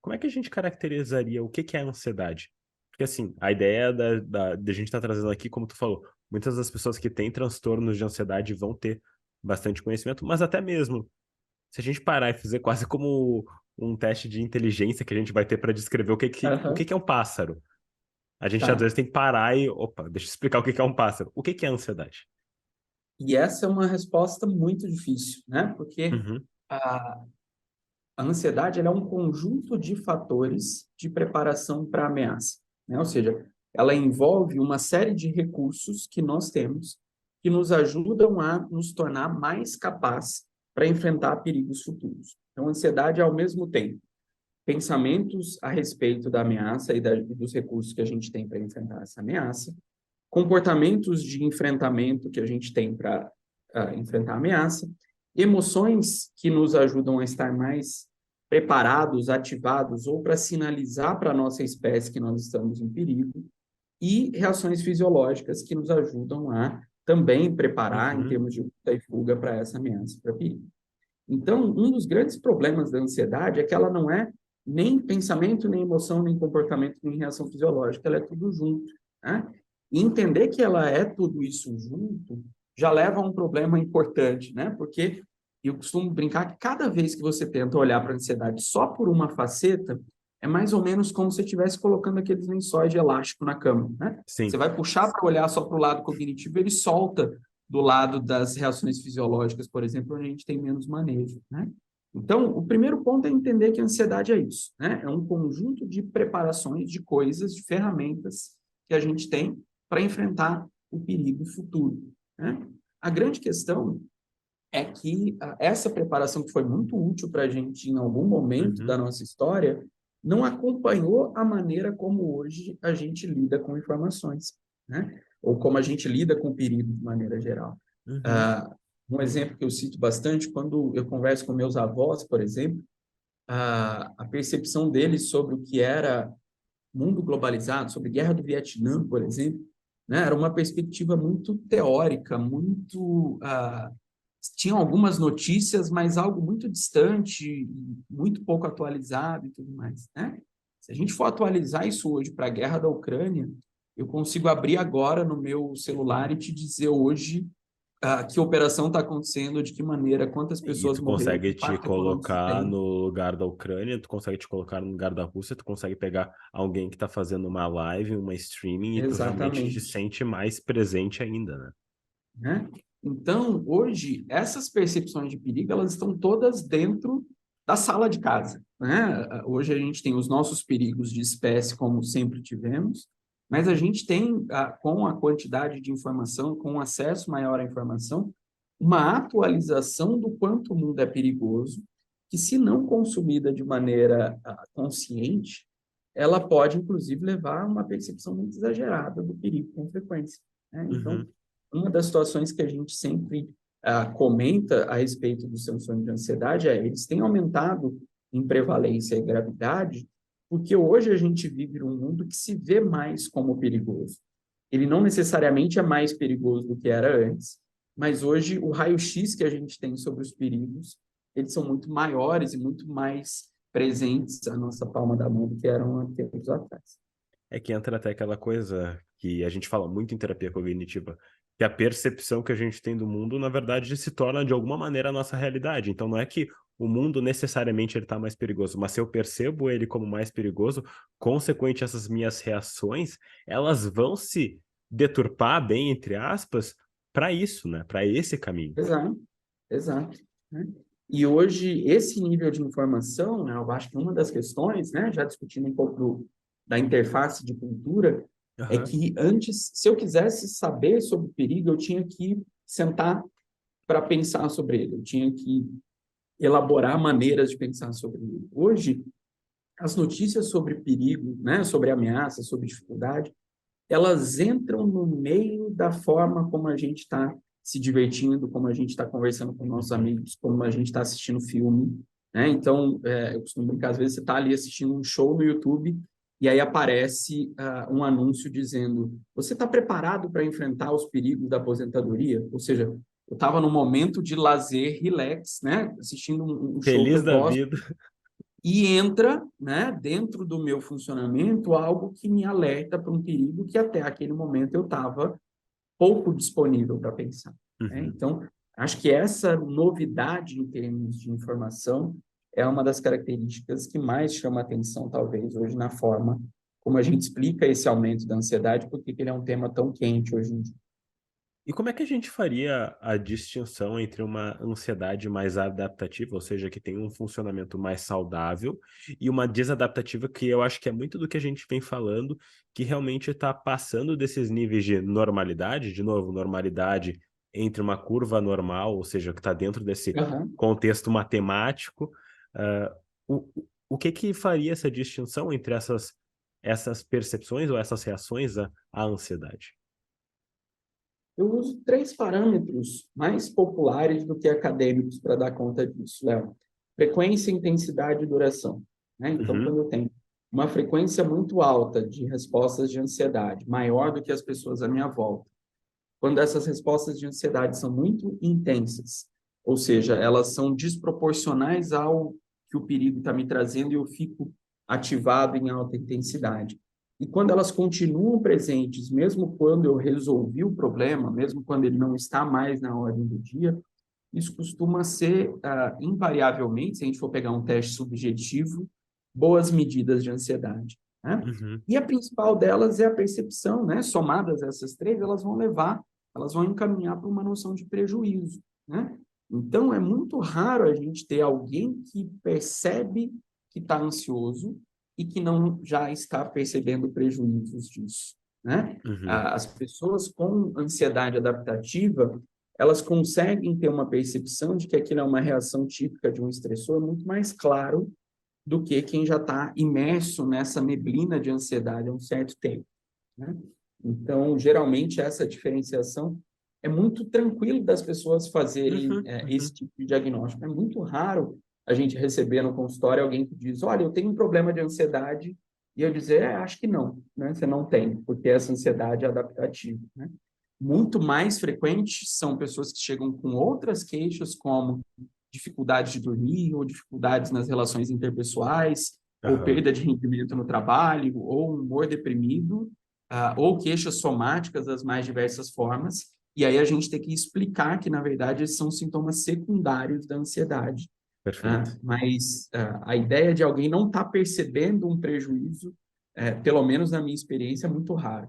como é que a gente caracterizaria o que que é ansiedade? Porque, assim, a ideia da gente estar trazendo aqui, como tu falou, muitas das pessoas que têm transtornos de ansiedade vão ter bastante conhecimento, mas até mesmo, se a gente parar e fazer quase como um teste de inteligência que a gente vai ter para descrever o que Aham, que é um pássaro, a gente às tá. vezes tem que parar e, opa, deixa eu explicar o que que é um pássaro. O que que é ansiedade? E essa é uma resposta muito difícil, né? Porque Uhum, a, a ansiedade ela é um conjunto de fatores de preparação para a ameaça, né? Ou seja, ela envolve uma série de recursos que nós temos que nos ajudam a nos tornar mais capazes para enfrentar perigos futuros. Então, a ansiedade é, ao mesmo tempo, pensamentos a respeito da ameaça e dos recursos que a gente tem para enfrentar essa ameaça, comportamentos de enfrentamento que a gente tem para enfrentar a ameaça, emoções que nos ajudam a estar mais preparados, ativados ou para sinalizar para a nossa espécie que nós estamos em perigo, e reações fisiológicas que nos ajudam a também preparar em uhum, termos de luta e fuga para essa ameaça, para perigo. Então, um dos grandes problemas da ansiedade é que ela não é nem pensamento, nem emoção, nem comportamento, nem reação fisiológica, ela é tudo junto, né? E entender que ela é tudo isso junto já leva a um problema importante, né? Porque eu costumo brincar que cada vez que você tenta olhar para a ansiedade só por uma faceta, é mais ou menos como se estivesse colocando aqueles lençóis de elástico na cama, né? Você sim. vai puxar para olhar só para o lado cognitivo, ele solta do lado das reações fisiológicas, por exemplo, onde a gente tem menos manejo, né? Então, o primeiro ponto é entender que a ansiedade é isso, né? É um conjunto de preparações, de coisas, de ferramentas que a gente tem para enfrentar o perigo futuro, né? A grande questão é que essa preparação que foi muito útil para a gente em algum momento da Uhum, nossa história não acompanhou a maneira como hoje a gente lida com informações, né? Ou como a gente lida com o perigo de maneira geral. uhum. Ah, um exemplo que eu cito bastante, quando eu converso com meus avós, por exemplo, a percepção deles sobre o que era mundo globalizado, sobre guerra do Vietnã, por exemplo, né, era uma perspectiva muito teórica, muito tinham algumas notícias, mas algo muito distante, muito pouco atualizado e tudo mais, né? Se a gente for atualizar isso hoje para a guerra da Ucrânia, eu consigo abrir agora no meu celular e te dizer hoje que operação está acontecendo, de que maneira, quantas E pessoas tu morreram, que consegue te impacto econômico isso colocar tem. no lugar da Ucrânia, tu consegue te colocar no lugar da Rússia, tu consegue pegar alguém que tá fazendo uma live, uma streaming, e tu realmente te Exatamente. sente mais presente ainda, né? Né? Então, hoje, essas percepções de perigo, elas estão todas dentro da sala de casa, né? Hoje a gente tem os nossos perigos de espécie, como sempre tivemos, mas a gente tem, com a quantidade de informação, com o acesso maior à informação, uma atualização do quanto o mundo é perigoso, que se não consumida de maneira consciente, ela pode, inclusive, levar a uma percepção muito exagerada do perigo com frequência, né? Então, Uhum. uma das situações que a gente sempre comenta a respeito dos transtornos de ansiedade é eles têm aumentado em prevalência e gravidade, porque hoje a gente vive num mundo que se vê mais como perigoso. Ele não necessariamente é mais perigoso do que era antes, mas hoje o raio-x que a gente tem sobre os perigos, eles são muito maiores e muito mais presentes à nossa palma da mão do que eram há tempos atrás. É que entra até aquela coisa que a gente fala muito em terapia cognitiva, que a percepção que a gente tem do mundo, na verdade, se torna de alguma maneira a nossa realidade. Então não é que o mundo necessariamente ele tá mais perigoso, mas se eu percebo ele como mais perigoso, consequente essas minhas reações, elas vão se deturpar bem, entre aspas, para isso, né? Para esse caminho. Exato, exato, né? E hoje, esse nível de informação, né, eu acho que uma das questões, né, já discutindo um pouco da interface de cultura, é Aham. que antes, se eu quisesse saber sobre o perigo, eu tinha que sentar para pensar sobre ele, eu tinha que elaborar maneiras de pensar sobre ele. Hoje, as notícias sobre perigo, né, sobre ameaça, sobre dificuldade, elas entram no meio da forma como a gente está se divertindo, como a gente está conversando com nossos Uhum. amigos, como a gente está assistindo filme, né? Então, eu costumo brincar, às vezes você está ali assistindo um show no YouTube e aí aparece um anúncio dizendo: você está preparado para enfrentar os perigos da aposentadoria? Ou seja, eu estava num momento de lazer, relax, né? Assistindo um show que Feliz eu da gosto, vida. e entra, né, dentro do meu funcionamento algo que me alerta para um perigo que até aquele momento eu estava pouco disponível para pensar, né? Uhum. Então, acho que essa novidade em termos de informação é uma das características que mais chama atenção, talvez, hoje na forma como a gente explica esse aumento da ansiedade, porque ele é um tema tão quente hoje em dia. E como é que a gente faria a distinção entre uma ansiedade mais adaptativa, ou seja, que tem um funcionamento mais saudável, e uma desadaptativa, que eu acho que é muito do que a gente vem falando, que realmente está passando desses níveis de normalidade, de novo, normalidade entre uma curva normal, ou seja, que está dentro desse Aham. contexto matemático. ah, o que que faria essa distinção entre essas percepções ou essas reações à ansiedade? Eu uso três parâmetros mais populares do que acadêmicos para dar conta disso, Léo. Frequência, intensidade e duração, né? Então, Uhum, quando eu tenho uma frequência muito alta de respostas de ansiedade, maior do que as pessoas à minha volta, quando essas respostas de ansiedade são muito intensas, ou seja, elas são desproporcionais ao que o perigo está me trazendo e eu fico ativado em alta intensidade. E quando elas continuam presentes, mesmo quando eu resolvi o problema, mesmo quando ele não está mais na ordem do dia, isso costuma ser, invariavelmente, se a gente for pegar um teste subjetivo, boas medidas de ansiedade, né? uhum, E a principal delas é a percepção, né? Somadas essas três, elas vão encaminhar para uma noção de prejuízo, né? Então, é muito raro a gente ter alguém que percebe que está ansioso e que não já está percebendo prejuízos disso, né? uhum. As pessoas com ansiedade adaptativa, elas conseguem ter uma percepção de que aquilo é uma reação típica de um estressor muito mais claro do que quem já está imerso nessa neblina de ansiedade há um certo tempo, né? Então, geralmente, essa diferenciação é muito tranquilo das pessoas fazerem Uhum, esse uhum. tipo de diagnóstico. É muito raro a gente receber no consultório alguém que diz, olha, eu tenho um problema de ansiedade, e eu dizer, acho que não, né? Você não tem, porque essa ansiedade é adaptativa, né? Muito mais frequente são pessoas que chegam com outras queixas, como dificuldades de dormir, ou dificuldades nas relações interpessoais, ou Aham, perda de rendimento no trabalho, ou humor deprimido, ou queixas somáticas das mais diversas formas. E aí a gente tem que explicar que, na verdade, esses são sintomas secundários da ansiedade. perfeito. Mas a ideia de alguém não estar percebendo um prejuízo, pelo menos na minha experiência, é muito raro.